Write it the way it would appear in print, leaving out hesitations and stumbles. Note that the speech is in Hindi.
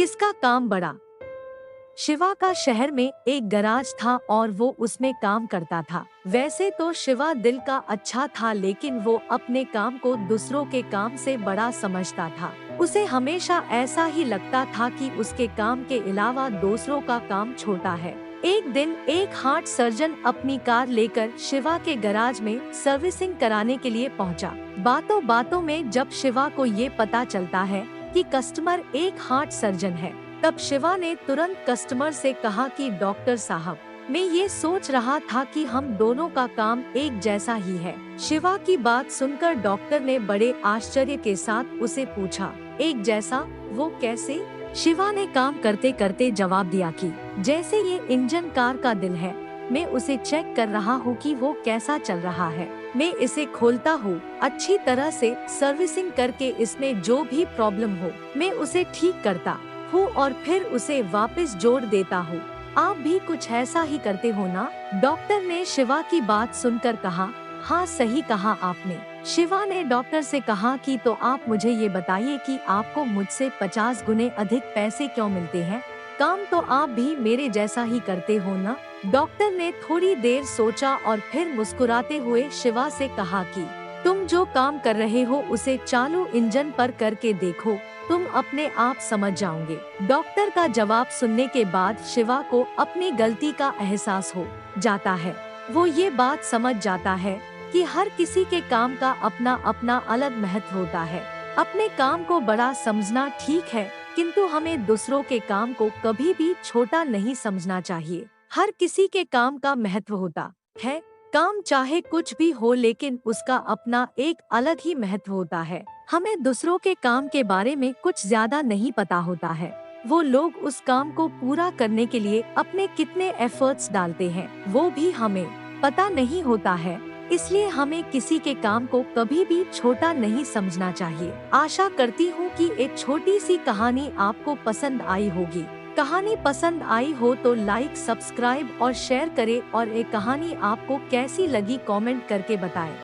किसका काम बड़ा? शिवा का शहर में एक गैराज था और वो उसमें काम करता था। वैसे तो शिवा दिल का अच्छा था, लेकिन वो अपने काम को दूसरों के काम से बड़ा समझता था। उसे हमेशा ऐसा ही लगता था कि उसके काम के अलावा दूसरों का काम छोटा है। एक दिन एक हार्ट सर्जन अपनी कार लेकर शिवा के गैराज में सर्विसिंग कराने के लिए पहुंचा। बातों बातों में जब शिवा को ये पता चलता है कि कस्टमर एक हार्ट सर्जन है, तब शिवा ने तुरंत कस्टमर से कहा कि डॉक्टर साहब, मैं ये सोच रहा था कि हम दोनों का काम एक जैसा ही है। शिवा की बात सुनकर डॉक्टर ने बड़े आश्चर्य के साथ उसे पूछा, एक जैसा? वो कैसे? शिवा ने काम करते करते जवाब दिया कि जैसे ये इंजन कार का दिल है, मैं उसे चेक कर रहा हूँ कि वो कैसा चल रहा है। मैं इसे खोलता हूँ, अच्छी तरह से सर्विसिंग करके इसमें जो भी प्रॉब्लम हो मैं उसे ठीक करता हूँ और फिर उसे वापस जोड़ देता हूँ। आप भी कुछ ऐसा ही करते हो ना? डॉक्टर ने शिवा की बात सुनकर कहा, हाँ सही कहा आपने। शिवा ने डॉक्टर से कहा कि तो आप मुझे ये बताइए कि आपको मुझसे 50 गुने अधिक पैसे क्यों मिलते हैं? काम तो आप भी मेरे जैसा ही करते हो ना? डॉक्टर ने थोड़ी देर सोचा और फिर मुस्कुराते हुए शिवा से कहा कि तुम जो काम कर रहे हो उसे चालू इंजन पर करके देखो, तुम अपने आप समझ जाओगे। डॉक्टर का जवाब सुनने के बाद शिवा को अपनी गलती का एहसास हो जाता है। वो ये बात समझ जाता है कि हर किसी के काम का अपना अपना अलग महत्व होता है। अपने काम को बड़ा समझना ठीक है, किंतु हमें दूसरों के काम को कभी भी छोटा नहीं समझना चाहिए। हर किसी के काम का महत्व होता है। काम चाहे कुछ भी हो, लेकिन उसका अपना एक अलग ही महत्व होता है। हमें दूसरों के काम के बारे में कुछ ज्यादा नहीं पता होता है। वो लोग उस काम को पूरा करने के लिए अपने कितने एफर्ट्स डालते हैं, वो भी हमें पता नहीं होता है। इसलिए हमें किसी के काम को कभी भी छोटा नहीं समझना चाहिए। आशा करती हूँ कि एक छोटी सी कहानी आपको पसंद आई होगी। कहानी पसंद आई हो तो लाइक, सब्सक्राइब और शेयर करें और एक कहानी आपको कैसी लगी कमेंट करके बताएं।